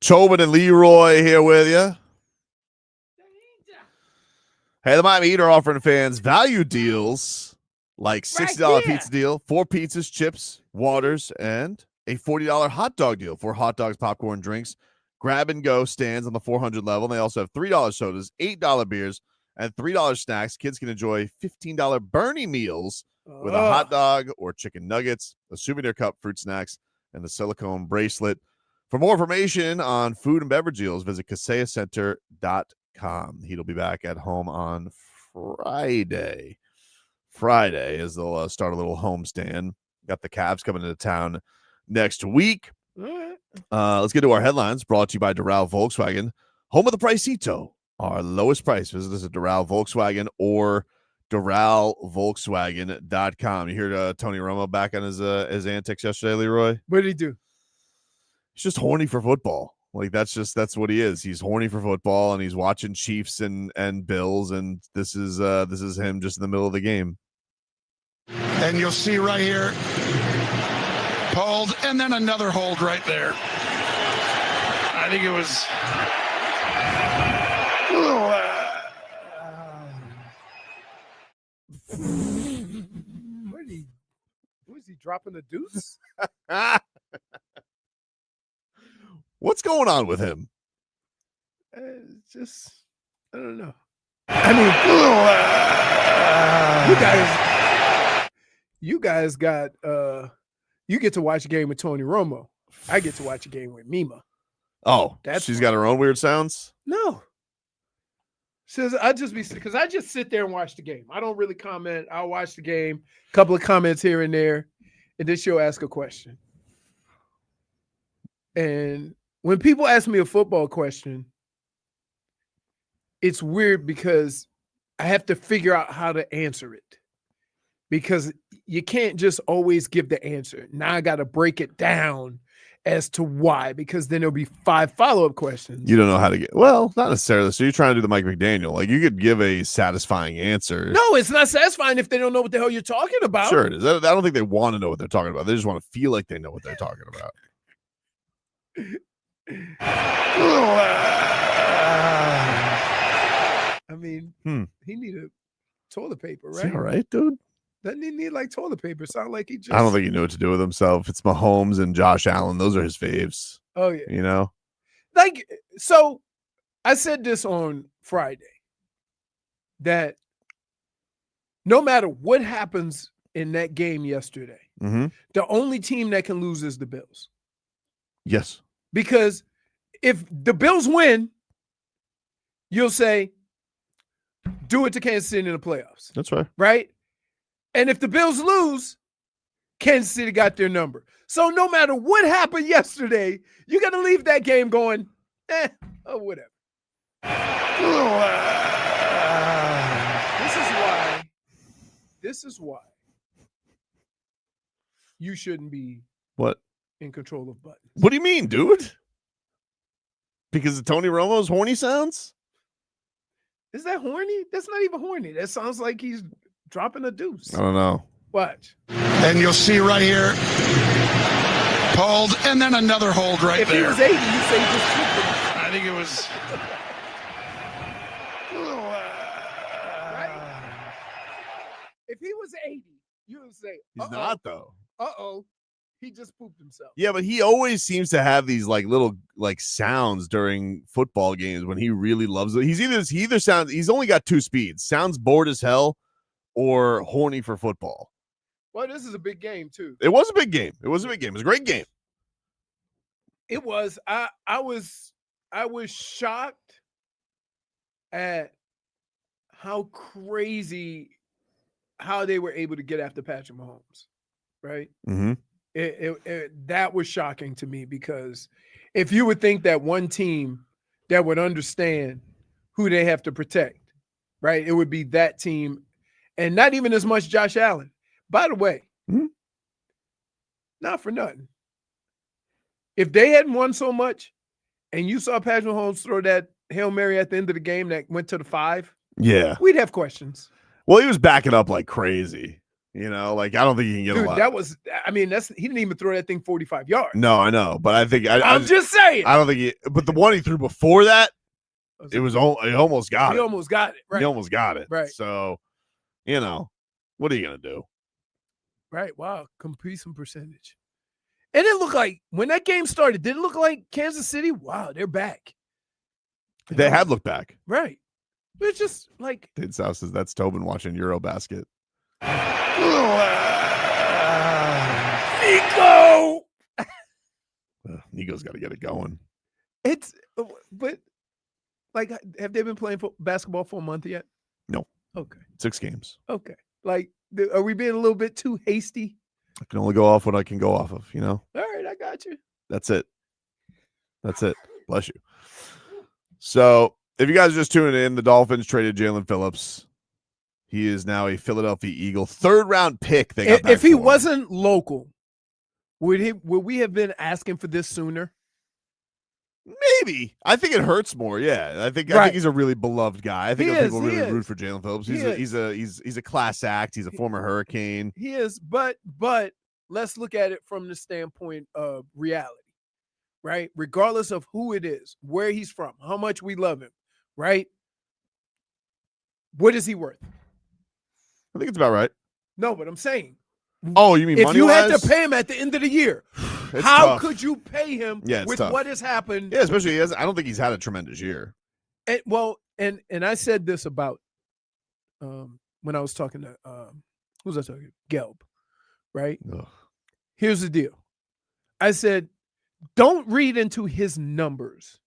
Tobin and Leroy here with you. Hey, the Miami Heat are offering fans value deals like $60 pizza deal, 4 pizzas, chips, waters, and a $40 hot dog deal for hot dogs, popcorn, drinks, grab and go stands on the 400 level. And they also have $3 sodas, $8 beers, and $3 snacks. Kids can enjoy $15 Bernie meals with a hot dog or chicken nuggets, a souvenir cup, fruit snacks, and the silicone bracelet. For more information on food and beverage deals, visit CaseaCenter.com. He'll be back at home on Friday as they'll start a little homestand. Got the Cavs coming into town next week. Let's get to our headlines, brought to you by Doral Volkswagen, home of the Pricito. Our lowest price. Visit us at Doral Volkswagen or DoralVolkswagen.com. You hear Tony Romo back on his antics yesterday, Leroy? What did he do? He's just horny for football. Like that's what he is. He's horny for football, and he's watching Chiefs and Bills, and this is him just in the middle of the game. And you'll see right here, hold, and then another hold right there. I think it was. Was he dropping the deuce? What's going on with him? Just, I don't know. I mean, you guys got, you get to watch a game with Tony Romo. I get to watch a game with Mima. Oh, she's got her own weird sounds? No. Says I just sit there and watch the game. I don't really comment. I'll watch the game, a couple of comments here and there, and then she'll ask a question. And when people ask me a football question, it's weird because I have to figure out how to answer it, because you can't just always give the answer. Now I got to break it down as to why, because then there'll be 5 follow-up questions. You don't know how to get, well, not necessarily. So you're trying to do the Mike McDaniel. Like, you could give a satisfying answer. No, it's not satisfying if they don't know what the hell you're talking about. Sure it is. I don't think they want to know what they're talking about. They just want to feel like they know what they're talking about. I mean, he needed toilet paper, right? Is he all right, dude? Doesn't he need like toilet paper? Sound like he just. I don't think he knew what to do with himself. It's Mahomes and Josh Allen. Those are his faves. Oh yeah. You know? Like, so I said this on Friday, that no matter what happens in that game yesterday, the only team that can lose is the Bills. Yes. Because if the Bills win, you'll say, do it to Kansas City in the playoffs. That's right. Right? And if the Bills lose, Kansas City got their number. So no matter what happened yesterday, you got to leave that game going, whatever. This is why you shouldn't be in control of buttons. What do you mean, dude? Because of Tony Romo's horny sounds? Is that horny? That's not even horny. That sounds like he's dropping a deuce. I don't know. Watch. And you'll see right here, hold, and then another hold right if there. If he was 80, you'd say he just flipped it. I think it was. Right? If he was 80, you would say, he's not, though. He just pooped himself. Yeah, but he always seems to have these like little like sounds during football games when he really loves it. He either sounds, he's only got 2 speeds. Sounds bored as hell or horny for football. Well, this is a big game too. It was a big game. It was a great game. It was. I was shocked at how crazy how they were able to get after Patrick Mahomes. Right? That was shocking to me, because if you would think that one team that would understand who they have to protect, right, it would be that team, and not even as much Josh Allen. By the way, not for nothing. If they hadn't won so much, and you saw Patrick Mahomes throw that Hail Mary at the end of the game that went to the 5, yeah, we'd have questions. Well, he was backing up like crazy. You know, like I don't think he can get a lot. That was. I mean, he didn't even throw that thing 45 yards. No, I know, but I think I'm just saying. I don't think but the one he threw before that, he almost got it. He almost got it. Right. He almost got it. Right. So, you know, what are you gonna do? Right. Wow. Completion percentage. And it looked like when that game started, did it look like Kansas City? Wow, they're back. They have looked back. Right. It's just like Did South says that's Tobin watching Eurobasket. Nico. Nico's got to get it going. But like, have they been playing basketball for a month yet? No. Okay. 6 games. Okay. Like, are we being a little bit too hasty? I can only go off what I can go off of, you know? All right, I got you. That's it. Bless you. So, if you guys are just tuning in, the Dolphins traded Jaylen Phillips. He is now a Philadelphia Eagle, 3rd round pick. They got back if he for him. wasn't local, would we have been asking for this sooner? Maybe. I think it hurts more. Yeah, I think he's a really beloved guy. I think people really root for Jaylen Phillips. He's a class act. He's a former Hurricane. He is, but let's look at it from the standpoint of reality, right? Regardless of who it is, where he's from, how much we love him, right? What is he worth? I think it's about right. No, but I'm saying. Oh, you mean if you had money-wise? to pay him at the end of the year, how could you pay him with tough. what has happened? Yeah, especially I don't think he's had a tremendous year. And I said this about when I was talking to who was I talking to? Gelb, right? Ugh. Here's the deal. I said, don't read into his numbers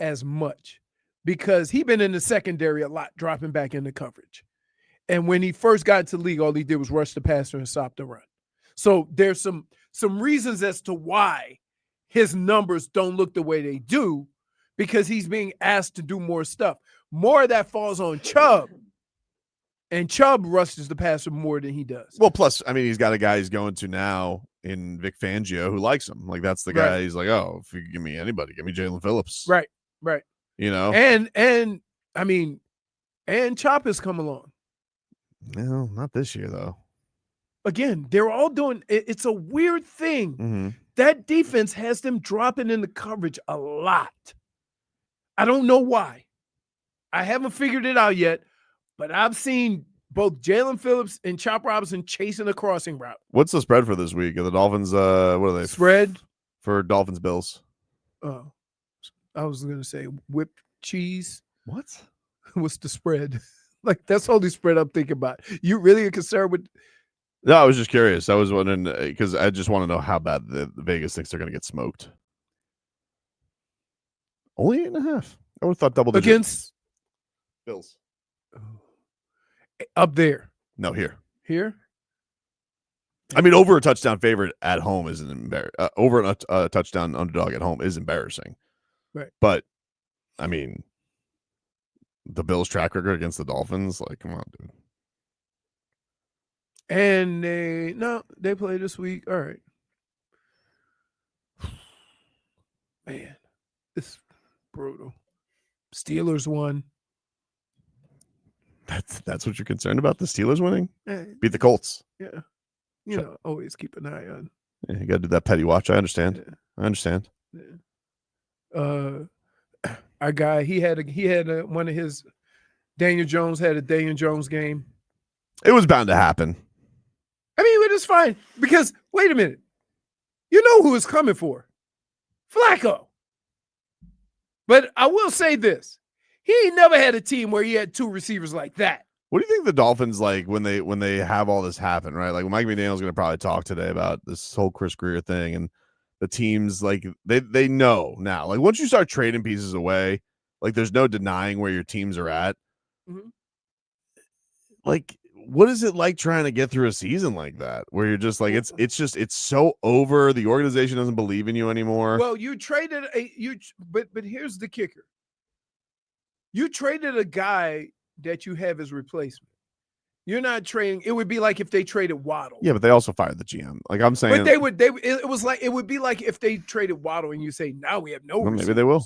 as much because he's been in the secondary a lot, dropping back into coverage. And when he first got into the league, all he did was rush the passer and stop the run. So there's some reasons as to why his numbers don't look the way they do because he's being asked to do more stuff. More of that falls on Chubb. And Chubb rushes the passer more than he does. Well, plus, I mean, he's got a guy he's going to now in Vic Fangio who likes him. Like, that's the guy. He's like, oh, if you give me anybody, give me Jaylen Phillips. Right. You know? And I mean, and Chop has come along. No, not this year, though. Again, they're all doing it's a weird thing. Mm-hmm. That defense has them dropping in the coverage a lot. I don't know why. I haven't figured it out yet, but I've seen both Jaylen Phillips and Chop Robinson chasing a crossing route. What's the spread for this week? Are the Dolphins, what are they? Spread? For Dolphins Bills. Oh, I was going to say whipped cheese. What? What's the spread? Like, that's all the spread I'm thinking about. You really are concerned with? No, I was just curious. I was wondering because I just want to know how bad the Vegas thinks they're going to get smoked. Only 8.5. I would have thought double digit. Against Bills. Up there. No, here. Here? I mean, over a touchdown favorite at home isn't embarrassing. Over a touchdown underdog at home is embarrassing. Right. But, I mean, the Bills' track record against the Dolphins, like, come on, dude. And they play this week. All right. Man, it's brutal. Steelers won. That's what you're concerned about? The Steelers winning? Hey, Beat the Colts. Yeah. You know, always keep an eye on. Yeah, you got to do that petty watch. I understand. Yeah. I understand. Yeah. Our guy, he had one of his. Daniel Jones had a Daniel Jones game. It was bound to happen. I mean, it was fine because wait a minute, you know who is coming for Flacco. But I will say this: he ain't never had a team where he had 2 receivers like that. What do you think the Dolphins like when they have all this happen? Right, like Mike McDaniel's going to probably talk today about this whole Chris Greer thing, and the teams like they know now. Like once you start trading pieces away, like there's no denying where your teams are at. Mm-hmm. Like, what is it like trying to get through a season like that where you're just like it's so over, the organization doesn't believe in you anymore? Well, you traded but here's the kicker. You traded a guy that you have as replacement. You're not trading. It would be like if they traded Waddle. Yeah, but they also fired the GM. Like I'm saying, but it would be like if they traded Waddle and you say now we have no. Well, maybe they will.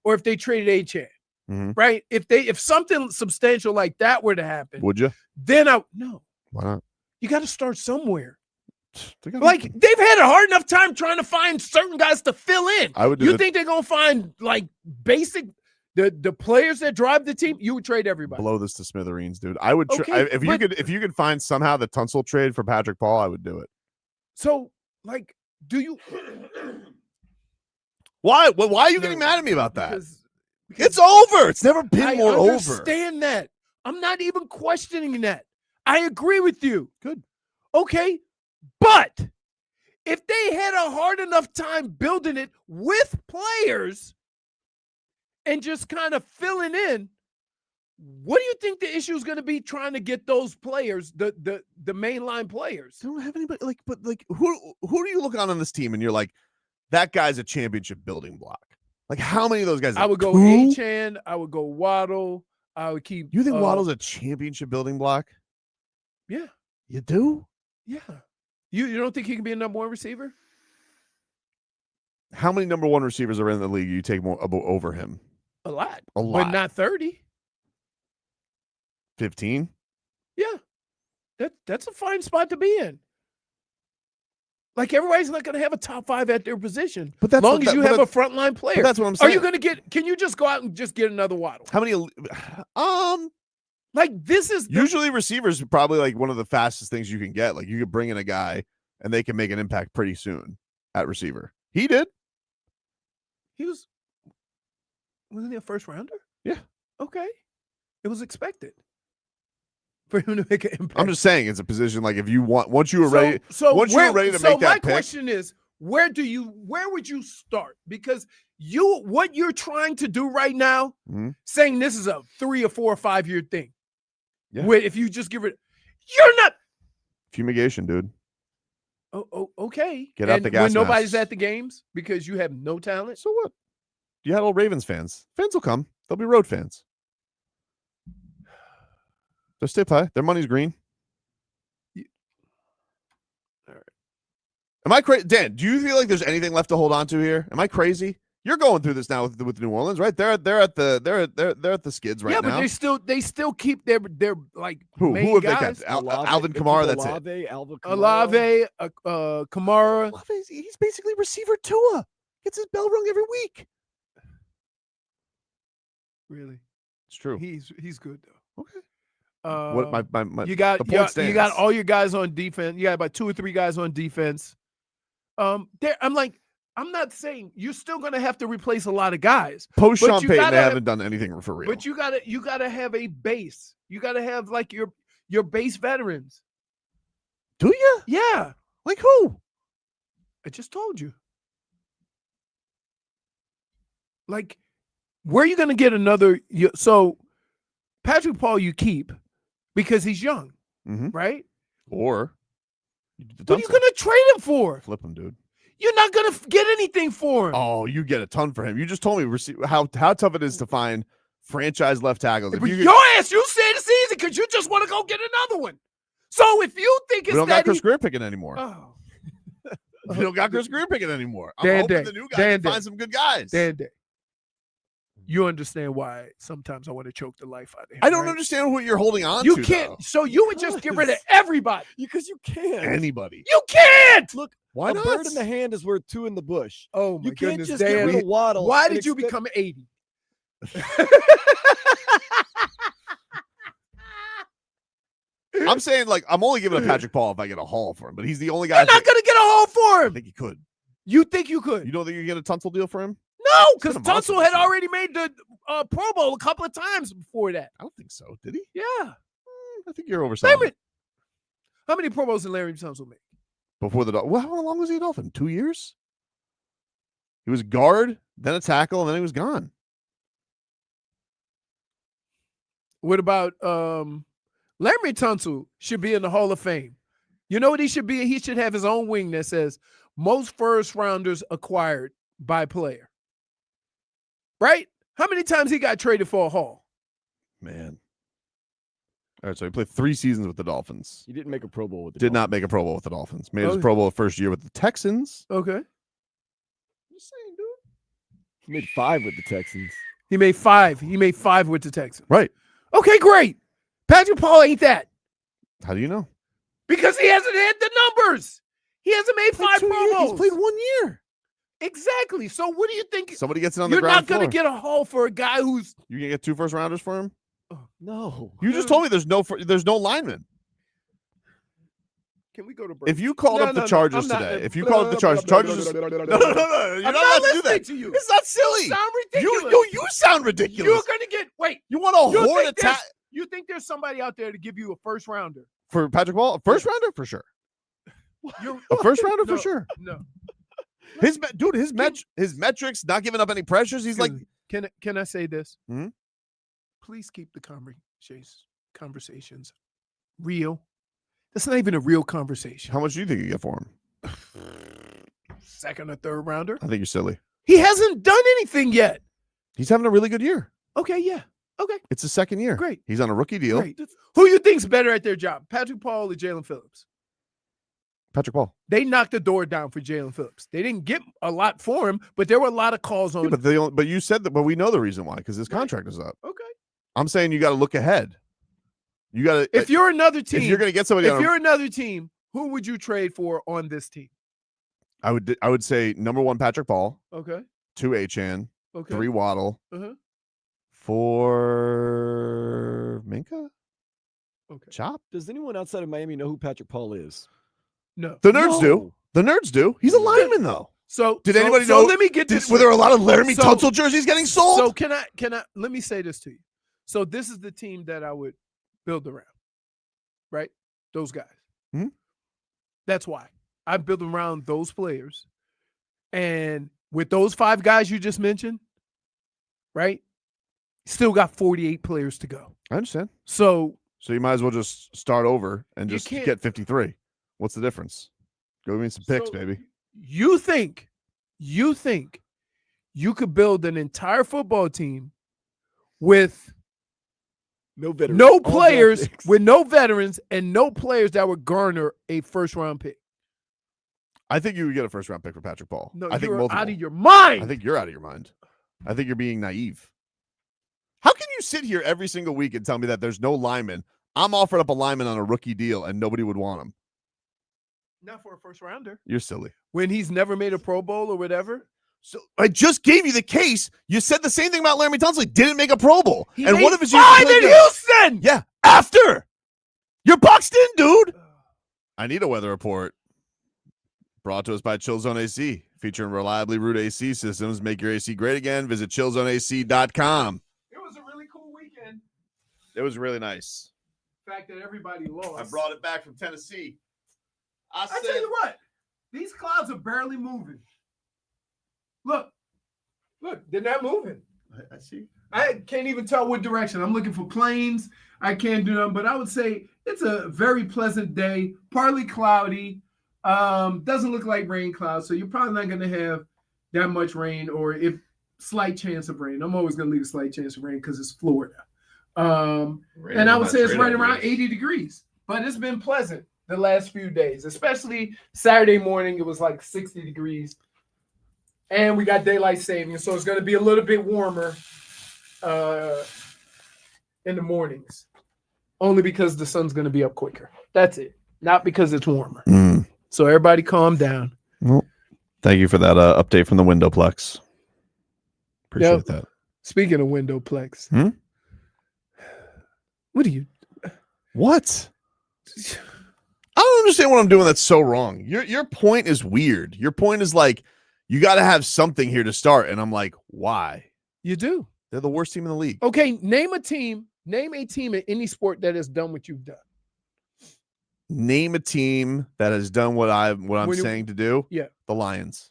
Or if they traded Achane. Mm-hmm. Right? If something substantial like that were to happen, would you? Then no. Why not? You got to start somewhere. Like they've had a hard enough time trying to find certain guys to fill in. You think they're gonna find like basic the players that drive the team? You would trade everybody. Blow this to smithereens, dude. I would if you could find somehow the Tunsil trade for Patrick Paul, I would do it. So like, do you? Why? Why are you getting mad at me about that? Because it's over. It's never been more over. I understand that. I'm not even questioning that. I agree with you. Good. Okay. But if they had a hard enough time building it with players and just kind of filling in, what do you think the issue is going to be trying to get those players, the mainline players? They don't have anybody who do you look on this team and you're like, that guy's a championship building block? Like, how many of those guys? I would go Achane. I would go Waddle. I would keep. You think Waddle's a championship building block? Yeah. You do? Yeah. You don't think he can be a number one receiver? How many number one receivers are in the league you take more over him? A lot. A lot. But not 30. 15? Yeah. That's a fine spot to be in. Like, everybody's not going to have a top 5 at their position. But that's as long as you have a frontline player. That's what I'm saying. Are you going to can you just go out and just get another Waddle? How many? Like, this is usually receivers are probably like one of the fastest things you can get. Like, you could bring in a guy and they can make an impact pretty soon at receiver. He did. Wasn't he a first rounder? Yeah. Okay. It was expected for him to make an impact. I'm just saying it's a position like if you want once you were ready to make that So my pick, question is, where would you start? Because what you're trying to do right now, saying this is a 3 or 4 or 5 year thing. Yeah. If you just give it, you're not fumigation, dude. Oh, okay. Get out the gas when nobody's masks. at the games because you have no talent. So what? You had old Ravens fans. Fans will come. They'll be road fans. They'll stay high. Their money's green. All right. Am I crazy, Dan? Do you feel like there's anything left to hold on to here? Am I crazy? You're going through this now with New Orleans, right? They're at the skids right now. Yeah, but they still keep their like who main have guys. they got? Alvin Kamara. That's it. Olave, Kamara. He's basically receiver Tua. Gets his bell rung every week. Really, it's true. He's good though. Okay. What my you got all your guys on defense. You got about 2 or 3 guys on defense. I'm not saying you're still going to have to replace a lot of guys. Post Sean Payton, they haven't done anything for real. But you gotta have a base. You gotta have like your base veterans. Do you? Yeah. Like who? I just told you. Like, where are you going to get another? So, Patrick Paul you keep because he's young, right? Or what are you going to trade him for? Flip him, dude. You're not going to get anything for him. Oh, you get a ton for him. You just told me how tough it is to find franchise left tackles. Your ass, you said it's easy because you just want to go get another one. So if you think it's we don't got Chris Greer picking anymore. Oh. We don't got Chris Greer picking anymore. I'm hoping the new guy can find some good guys. You understand why sometimes I want to choke the life out of him. I don't understand what you're holding on to. You can't. Though. So you would just get rid of everybody. Because you can't. Anybody. You can't. Look, why a not? bird in the hand is worth 2 in the bush. Oh my you can't goodness, just Dan. get rid of Waddle. Why did you become 80? I'm saying, like, I'm only giving a Patrick Paul if I get a haul for him, but he's the only guy. You're not going to get a haul for him. I think he could. You think you could? You don't think you get a Tunsil deal for him? No, because Tunsil had already made the Pro Bowl a couple of times before that. I don't think so. Did he? Yeah. I think you're overselling. How many Pro Bowls did Larry Tunsil make? Before the Dolphins. Well, how long was he a Dolphin? 2 years? He was guard, then a tackle, and then he was gone. What about Larry Tunsil should be in the Hall of Fame. You know what he should be? He should have his own wing that says most first rounders acquired by player. Right? How many times he got traded for a haul? Man. All right, so he played 3 seasons with the Dolphins. He didn't make a Pro Bowl with the Did Dolphins. not make a Pro Bowl with the Dolphins. Made his Pro Bowl first year with the Texans. Okay. Just saying, dude. He made 5 with the Texans. He made 5. He made 5 with the Texans. Right. Okay, great. Patrick Paul ain't that. How do you know? Because he hasn't had the numbers. He hasn't made 5 Pro Bowls. He's played 1 year. Exactly. So what do you think? Somebody gets it on the You're ground not going to floor. get a haul for a guy who's. You can get 2 first rounders for him. No. You just told me there's no lineman. Can we go to break? If you called up the Chargers today, if you called up the Chargers, Chargers. No, you're I'm not allowed to do listening that. to you. It's not silly. You sound ridiculous. You sound ridiculous. You're going to get. Wait. You want a You horn think attack You think there's somebody out there to give you a first rounder? for Patrick Ball? A first rounder for sure. A first rounder for sure. No. His metrics, not giving up any pressures. He's like, can I say this? Mhm. Please keep the conversations real. That's not even a real conversation. how much do you think you get for him? Second or third rounder. I think you're silly. He hasn't done anything yet. He's having a really good year. Okay, yeah. Okay, It's his second year. great. He's on a rookie deal. Great. Who you think's better at their job, Patrick Paul or Jaylen Phillips? Patrick Ball. They knocked the door down for Jaylen Phillips. They didn't get a lot for him, but there were a lot of calls on. Yeah, but you said that. But we know the reason why, because his contract is up. Okay. I'm saying you got to look ahead. You got to. If you're another team, if you're going to get somebody, if you're another team, who would you trade for on this team? I would say number 1 Patrick Ball, Okay. 2 Achane, Okay. 3 Waddle, Uh-huh. 4 Minka. Okay. Chop. Does anyone outside of Miami know who Patrick Paul is? No. The nerds do. No. The nerds do. He's a lineman though. So Did anybody know? Let me get this. Were there a lot of Laramie So- Tunsil jerseys getting sold? So can I let me say this to you. So this is the team that I would build around. Right? Those guys. Mhm. That's why I build around those players. And with those 5 guys you just mentioned, right? Still got 48 players to go. I understand. So So you might as well just start over and You just can't- get 53. What's the difference? Go give me some picks, So, baby. You think you could build an entire football team with No veterans. no All draft players, picks. with no veterans, and no players that would garner a first-round pick? I think you would get a first round pick for Patrick Ball. No, I think you're multiple. out of your mind. I think you're out of your mind. I think you're being naive. How can you sit here every single week and tell me that there's no lineman? I'm offered up a lineman on a rookie deal and nobody would want him. Not for a first-rounder. You're silly. When he's never made a Pro Bowl or whatever. So I just gave you the case. You said the same thing about Laramie Tunsil. Didn't make a Pro Bowl. He and made one of his 5 in Houston. Yeah, after. You're boxed in, dude. I need a weather report. Brought to us by Chill Zone AC, featuring reliably root AC systems. Make your AC great again. Visit chillzoneac.com. It was a really cool weekend. It was really nice. The fact that everybody lost. I brought it back from Tennessee. I tell you what, these clouds are barely moving. Look, they're not moving. I see. I can't even tell what direction. I'm looking for planes. I can't do them, but I would say it's a very pleasant day, partly cloudy. Doesn't look like rain clouds, so you're probably not going to have that much rain, or if slight chance of rain. I'm always going to leave a slight chance of rain because it's Florida. And I would say it's right around 80 degrees, but it's been pleasant the last few days, especially Saturday morning. It was like 60 degrees, and we got daylight savings, so it's going to be a little bit warmer in the mornings, only because the sun's going to be up quicker. That's it, not because it's warmer. So everybody calm down. Well, thank you for that update from the Windowplex. Appreciate that. Speaking of Windowplex, what are you? What? I don't understand what I'm doing that's so wrong. Your point is weird. Your point is like, you got to have something here to start. And I'm like, why? You do. They're the worst team in the league. Okay, name a team in any sport that has done what you've done. Name a team that has done what I'm saying to do. Yeah. The Lions.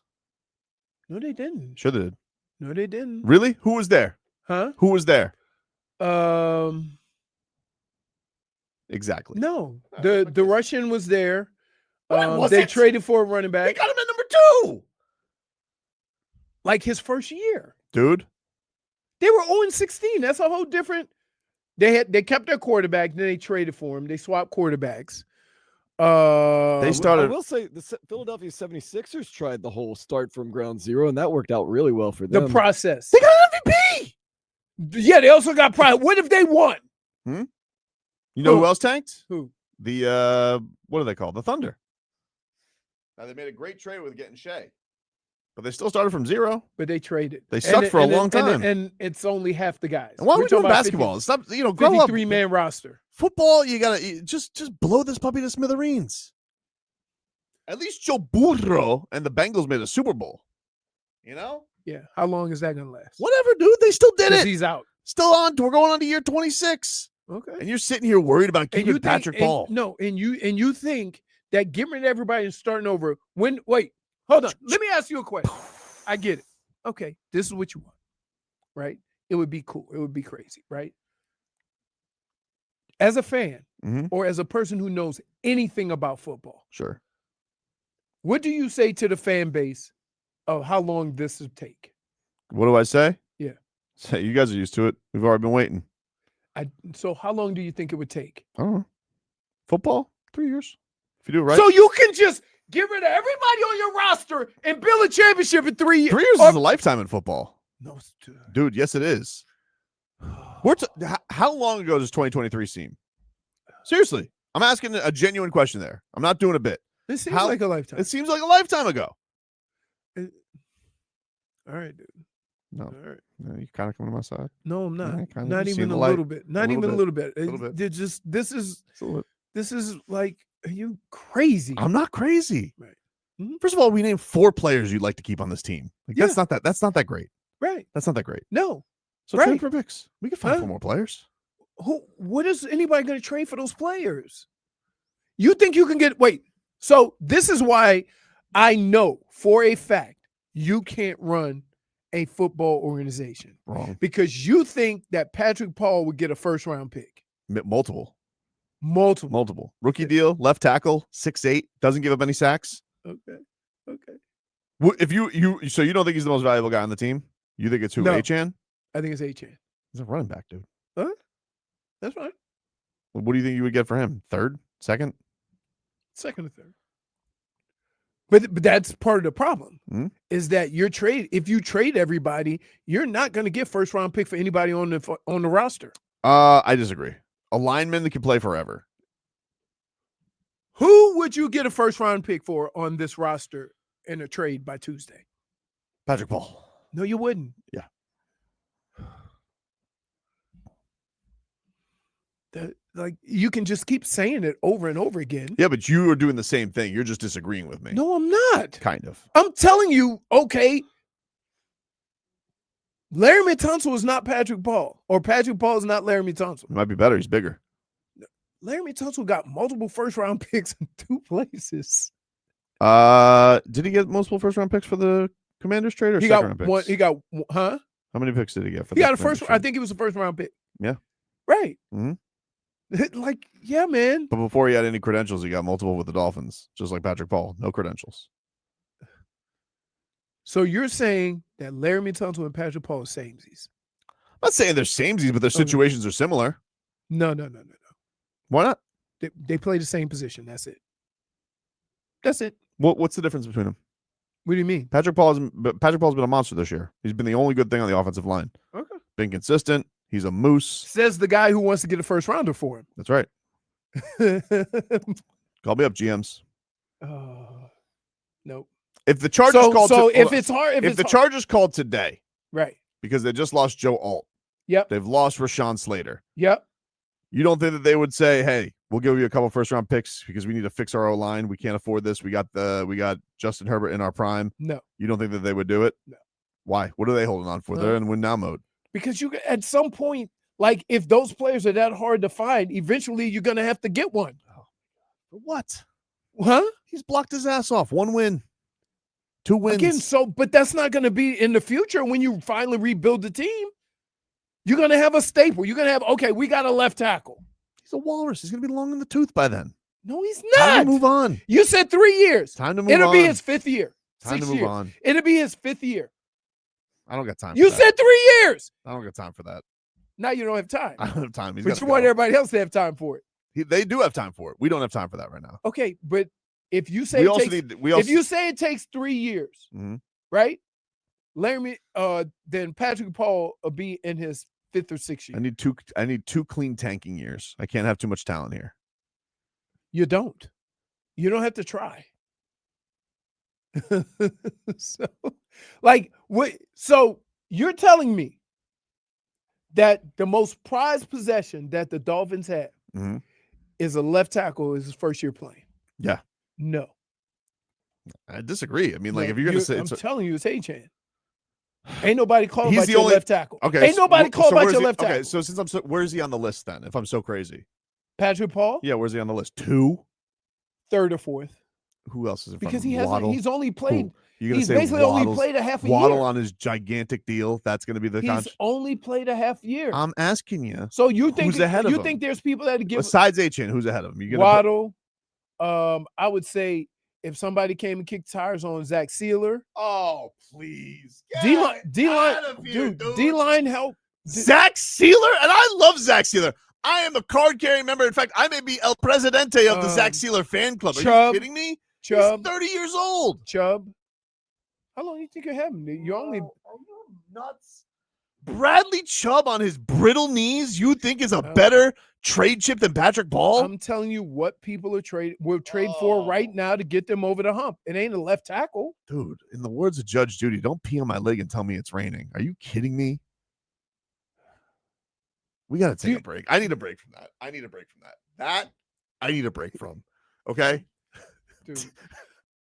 No, they didn't. Sure they did. No, they didn't. Really? Who was there? Huh? Who was there? Exactly. No. The Russian was there. Was they it? traded for a running They back. got him at number 2. Like his first year. Dude. They were 0-16. That's a whole different. They kept their quarterback, then they traded for him. They swapped quarterbacks. They started. I will say the Philadelphia 76ers tried the whole start from ground zero, and that worked out really well for them. The process. They got an MVP. Yeah, they also got pride. What if they won? You know who else tanked? Who? the what are they called? The Thunder. Now they made a great trade with getting Shea, but they still started from zero. But they traded. They sucked for a long time. And it's only half the guys. And why are we doing basketball? Stop, grow up. 53-man roster. Football, you gotta just blow this puppy to smithereens. At least Joe Burrow and the Bengals made a Super Bowl. Yeah. How long is that gonna last? Whatever, dude. They still did it. He's out. Still on. We're going on to year 26. Okay. And you're sitting here worried about keeping Patrick Paul. And you think that getting rid of everybody and starting over wait, hold on. Let me ask you a question. I get it. Okay, this is what you want, right? It would be cool. It would be crazy, right? As a fan or as a person who knows anything about football, sure. What do you say to the fan base of how long this will take? What do I say? Yeah. Say, you guys are used to it. We've already been waiting. So how long do you think it would take? I don't know. Football, 3 years. If you do it right. So you can just get rid of everybody on your roster and build a championship in 3 years. 3 years is a lifetime in football. No, dude, yes, it is. How long ago does 2023 seem? Seriously, I'm asking a genuine question there. I'm not doing a bit. It seems like a lifetime. It seems like a lifetime ago. All right, dude. No, all right. No, you're kind of coming to my side. No, I'm not. Yeah, not even a little bit. Not even a little bit. They're just this is like, are you crazy? I'm not crazy. Right. First of all, we named 4 players you'd like to keep on this team. Like that's not that great. Right. That's not that great. No. So trade for picks. We can find 4 more players. What is anybody going to trade for those players? You think you can get so this is why I know for a fact you can't run a football organization. Wrong. Because you think that Patrick Paul would get a first-round pick. Multiple. Multiple. Rookie deal, left tackle, 6'8", doesn't give up any sacks. Okay. If so you don't think he's the most valuable guy on the team? You think it's who? No. Achane? I think it's Achane. He's a running back, dude. Huh? That's fine. What do you think you would get for him? Third? Second? Second or third. But that's part of the problem is that if you trade everybody, you're not going to get first round pick for anybody on the roster. I disagree. A lineman that can play forever. Who would you get a first round pick for on this roster in a trade by Tuesday? Patrick Paul. No, you wouldn't. Yeah. Like you can just keep saying it over and over again. Yeah, but you are doing the same thing. You're just disagreeing with me. No, I'm not. Kind of. I'm telling you, okay. Laramie Tunsil is not Patrick Paul, or Patrick Paul is not Laramie Tunsil. It might be better. He's bigger. Laramie Tunsil got multiple first-round picks in 2 places. Did he get multiple first-round picks for the Commanders trade or second-round picks? He got huh? How many picks did he get for? He got a first. I think it was a first-round pick. Yeah. Right. Mm-hmm. Like, yeah, man. But before he had any credentials, he got multiple with the Dolphins, just like Patrick Paul. No credentials. So you're saying that Laramie Tunsil and Patrick Paul are samesies? I'm not saying they're samesies, but their situations are similar. No. Why not? They play the same position. That's it. What's the difference between them? What do you mean? Patrick Paul's been a monster this year. He's been the only good thing on the offensive line. Okay. Been consistent. He's a moose. Says the guy who wants to get a first rounder for him. That's right. Call me up, GMs. Nope. If the Chargers Chargers called today, right, because they just lost Joe Alt. Yep. They've lost Rashawn Slater. Yep. You don't think that they would say, "Hey, we'll give you a couple first round picks because we need to fix our O-line. We can't afford this. We got Justin Herbert in our prime." No. You don't think that they would do it? No. Why? What are they holding on for? They're in win now mode. Because you at some point, like if those players are that hard to find, eventually you're gonna have to get one. For what? Huh? He's blocked his ass off. 1 win. 2 wins. Again, but that's not gonna be in the future when you finally rebuild the team. You're gonna have a staple. You're gonna have, we got a left tackle. He's a walrus. He's gonna be long in the tooth by then. No, he's not. Time to move on. You said 3 years. Time to move on. It'll be his 5th year. Time to move on. It'll be his 5th year. I don't got time. You said 3 years. I don't got time for that. Now you don't have time. I don't have time. But you want everybody else to have time for it. They do have time for it. We don't have time for that right now. Okay, but if you say if you say it takes 3 years, right? Laramie, then Patrick Paul will be in his 5th or 6th year. I need two clean tanking years. I can't have too much talent here. You don't. You don't have to try. So, like, what? So you're telling me that the most prized possession that the Dolphins have Mhm. is a left tackle is his first year playing? Yeah. No. I disagree. I mean, like, No, if you're gonna say I'm telling you, it's Achane. Ain't nobody calling He's about the your only- left tackle. okay, Ain't nobody so calling about where's your he- left tackle. Okay, so since where's he on the list then? If I'm so crazy, Patrick Paul, yeah, where's he on the list? 2. third or fourth, Who else is in front because of him? he hasn't. Waddle? He's only played. Who? You're gonna He's say basically only Waddle's- played a half a Waddle year. on his gigantic deal. That's gonna be the He's contract. only played a half year. I'm asking you. So you think who's ahead of you him? think there's people that give Besides Achane, who's ahead of him? You gonna Waddle? I would say if somebody came and kicked tires on Zach Sealer, Oh, please. D-line, dude. D-line help. Zach Sealer? And I love Zach Sealer. I am a card-carrying member. In fact, I may be El Presidente of the Zach Sealer fan club. Are Chubb, you kidding me? Chubb, He's 30 years old. Chubb. How long do you think you have him? You only Are you nuts? Bradley Chubb on his brittle knees, you think is a Oh. better trade chip than Patrick Ball? I'm telling you what people will trade for right now to get them over the hump. It ain't a left tackle. Dude, in the words of Judge Judy, don't pee on my leg and tell me it's raining. Are you kidding me? We got to take a break. I need a break from that. I need a break from that. I need a break from. Okay? Dude.